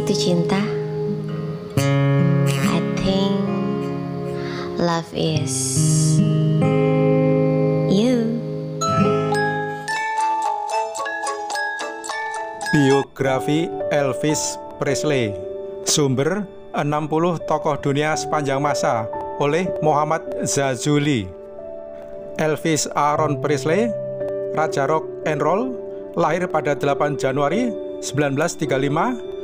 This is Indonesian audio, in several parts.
itu cinta? I think love is you. Biografi Elvis Presley. Sumber 60 tokoh dunia sepanjang masa oleh Muhammad Zazuli. Elvis Aaron Presley, Raja Rock and Roll, lahir pada 8 Januari 1935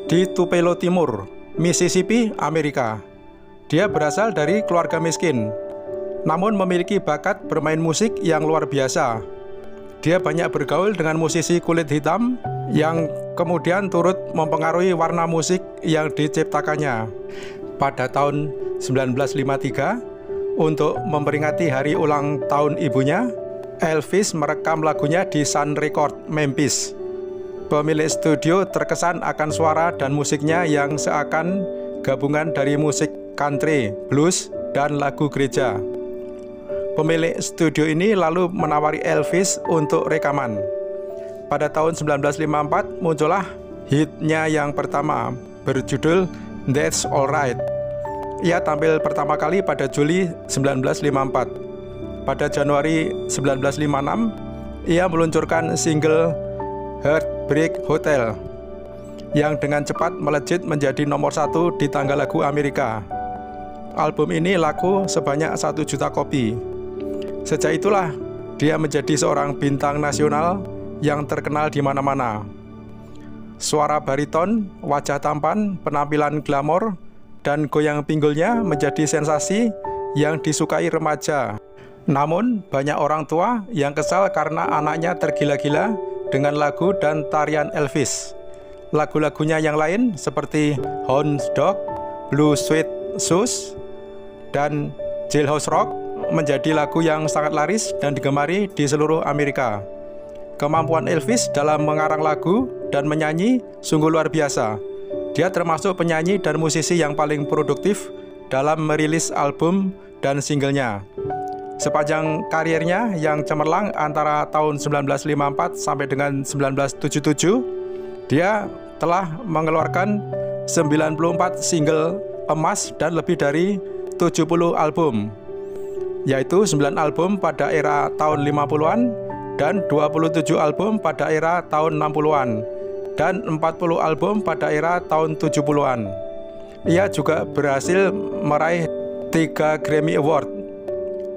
di Tupelo Timur, Mississippi, Amerika. Dia berasal dari keluarga miskin, namun memiliki bakat bermain musik yang luar biasa. Dia banyak bergaul dengan musisi kulit hitam yang kemudian turut mempengaruhi warna musik yang diciptakannya. Pada tahun 1953, untuk memperingati hari ulang tahun ibunya, Elvis merekam lagunya di Sun Record, Memphis. Pemilik studio terkesan akan suara dan musiknya yang seakan gabungan dari musik country, blues, dan lagu gereja. Pemilik studio ini lalu menawari Elvis untuk rekaman. Pada tahun 1954 muncullah hitnya yang pertama berjudul That's Alright. Ia tampil pertama kali pada Juli 1954. Pada Januari 1956, ia meluncurkan single Heartbreak Hotel yang dengan cepat melejit menjadi nomor 1 di tangga lagu Amerika. Album ini laku sebanyak 1 juta kopi. Sejak itulah dia menjadi seorang bintang nasional yang terkenal di mana-mana. Suara bariton, wajah tampan, penampilan glamor, dan goyang pinggulnya menjadi sensasi yang disukai remaja. Namun, banyak orang tua yang kesal karena anaknya tergila-gila dengan lagu dan tarian Elvis. Lagu-lagunya yang lain seperti Hound Dog, Blue Suede Shoes, dan Jailhouse Rock menjadi lagu yang sangat laris dan digemari di seluruh Amerika. Kemampuan Elvis dalam mengarang lagu dan menyanyi sungguh luar biasa. Dia termasuk penyanyi dan musisi yang paling produktif dalam merilis album dan singlenya. Sepanjang karirnya yang cemerlang antara tahun 1954 sampai dengan 1977, dia telah mengeluarkan 94 single emas dan lebih dari 70 album, yaitu 9 album pada era tahun 50-an dan 27 album pada era tahun 60-an dan 40 album pada era tahun 70-an. Ia juga berhasil meraih 3 Grammy Award.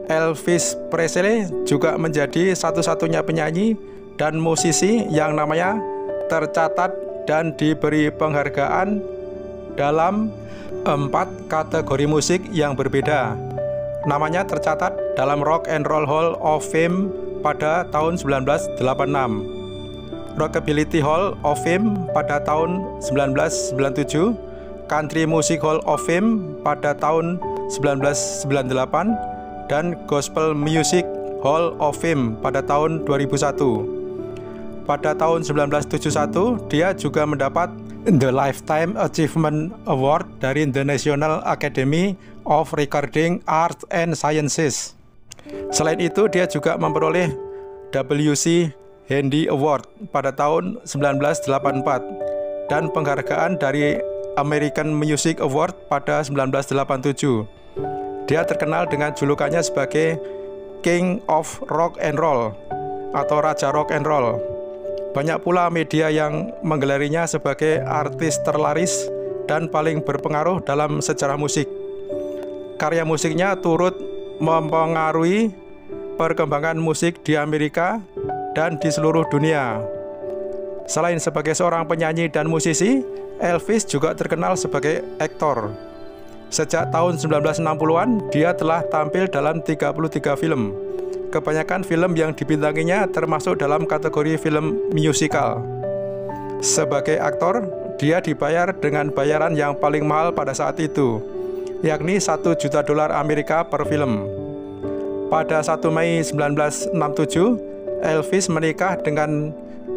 Elvis Presley juga menjadi satu-satunya penyanyi dan musisi yang namanya tercatat dan diberi penghargaan dalam 4 kategori musik yang berbeda. Namanya tercatat dalam Rock and Roll Hall of Fame pada tahun 1986, Rockabilly Hall of Fame pada tahun 1997, Country Music Hall of Fame pada tahun 1998, dan Gospel Music Hall of Fame pada tahun 2001. Pada tahun 1971, dia juga mendapat The Lifetime Achievement Award dari The National Academy of Recording Arts and Sciences. Selain itu, dia juga memperoleh W.C. Handy Award pada tahun 1984 dan penghargaan dari American Music Award pada 1987. Dia terkenal dengan julukannya sebagai King of Rock and Roll atau Raja Rock and Roll. Banyak pula media yang menggelarinya sebagai artis terlaris dan paling berpengaruh dalam sejarah musik. Karya musiknya turut mempengaruhi perkembangan musik di Amerika dan di seluruh dunia. Selain sebagai seorang penyanyi dan musisi, Elvis juga terkenal sebagai aktor. Sejak tahun 1960-an, dia telah tampil dalam 33 film. Kebanyakan film yang dibintanginya termasuk dalam kategori film musikal. Sebagai aktor, dia dibayar dengan bayaran yang paling mahal pada saat itu, yakni $1 juta Amerika per film. Pada 1 Mei 1967, Elvis menikah dengan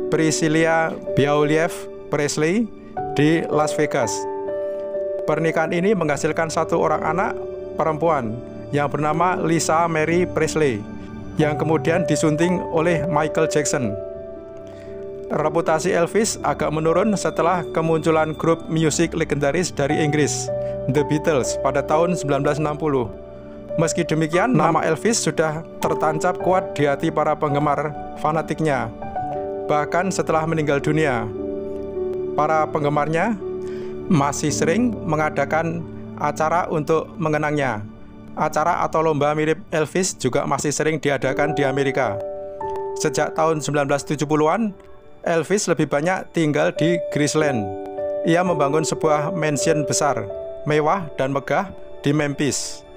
Priscilla Beaulieu Presley di Las Vegas. Pernikahan ini menghasilkan 1 orang anak perempuan yang bernama Lisa Mary Presley, yang kemudian disunting oleh Michael Jackson. Reputasi Elvis agak menurun setelah kemunculan grup musik legendaris dari Inggris, The Beatles, pada tahun 1960. Meski demikian, nama Elvis sudah tertancap kuat di hati para penggemar fanatiknya. Bahkan setelah meninggal dunia, para penggemarnya masih sering mengadakan acara untuk mengenangnya. Acara atau lomba mirip Elvis juga masih sering diadakan di Amerika. Sejak tahun 1970-an, Elvis lebih banyak tinggal di Graceland. Ia membangun sebuah mansion besar, mewah dan megah di Memphis.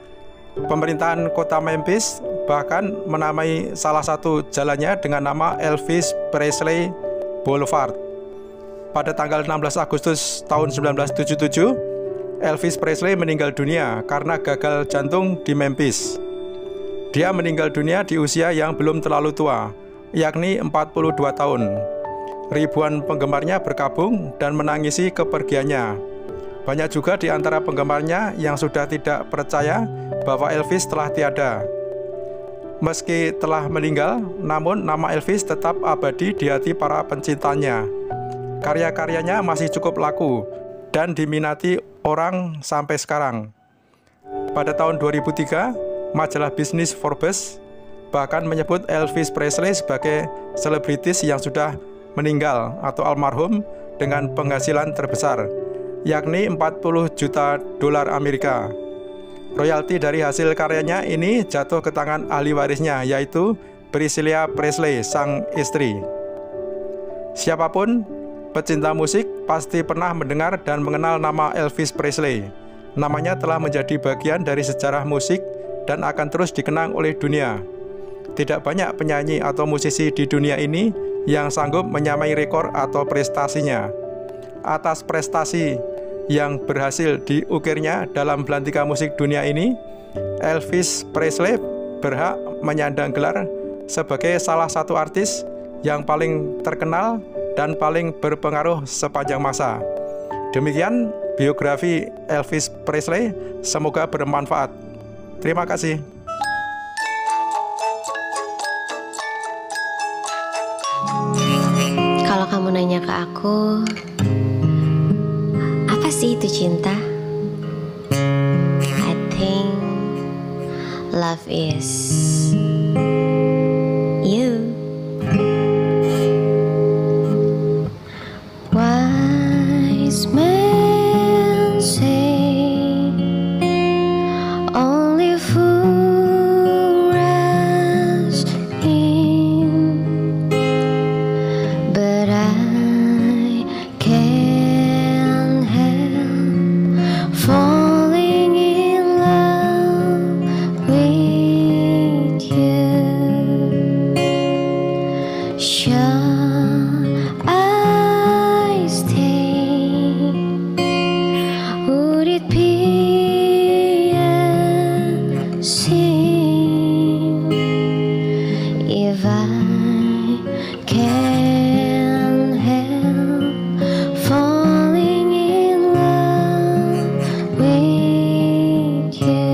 Pemerintahan kota Memphis bahkan menamai salah satu jalannya dengan nama Elvis Presley Boulevard. Pada tanggal 16 Agustus tahun 1977, Elvis Presley meninggal dunia karena gagal jantung di Memphis. Dia meninggal dunia di usia yang belum terlalu tua, yakni 42 tahun. Ribuan penggemarnya berkabung dan menangisi kepergiannya. Banyak juga di antara penggemarnya yang sudah tidak percaya bahwa Elvis telah tiada. Meski telah meninggal, namun nama Elvis tetap abadi di hati para pencintanya. Karya-karyanya masih cukup laku dan diminati orang sampai sekarang. Pada tahun 2003, majalah bisnis Forbes bahkan menyebut Elvis Presley sebagai selebritis yang sudah meninggal atau almarhum dengan penghasilan terbesar, yakni 40 juta dolar Amerika. Royalti dari hasil karyanya ini jatuh ke tangan ahli warisnya, yaitu Priscilla Presley, sang istri. Siapapun pecinta musik pasti pernah mendengar dan mengenal nama Elvis Presley. Namanya telah menjadi bagian dari sejarah musik dan akan terus dikenang oleh dunia. Tidak banyak penyanyi atau musisi di dunia ini yang sanggup menyamai rekor atau prestasinya. Atas prestasi yang berhasil diukirnya dalam belantika musik dunia ini, Elvis Presley berhak menyandang gelar sebagai salah satu artis yang paling terkenal dan paling berpengaruh sepanjang masa. Demikian biografi Elvis Presley, semoga bermanfaat. Terima kasih. Kalau kamu nanya ke aku, apa sih itu cinta? I think love is you. Wise men say only fool rush in, but I can't help falling in love with you. Shall I stay? Would it be a sin if I can't help falling in love with you?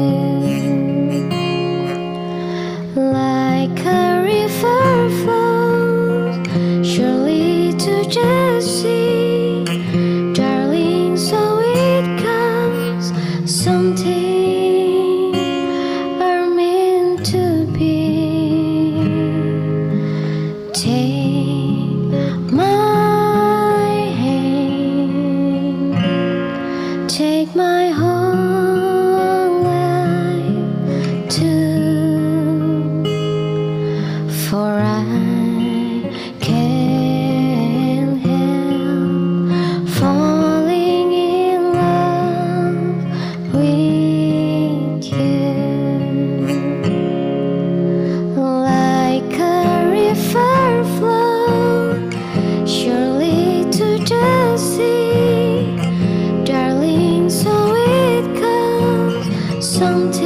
Like a river flows surely to the sea, darling, so it comes. Something are meant to be. Take my hand, take my whole life too, for I can't help falling in love with you. Like a river flow surely to the sea, darling, so it comes. Something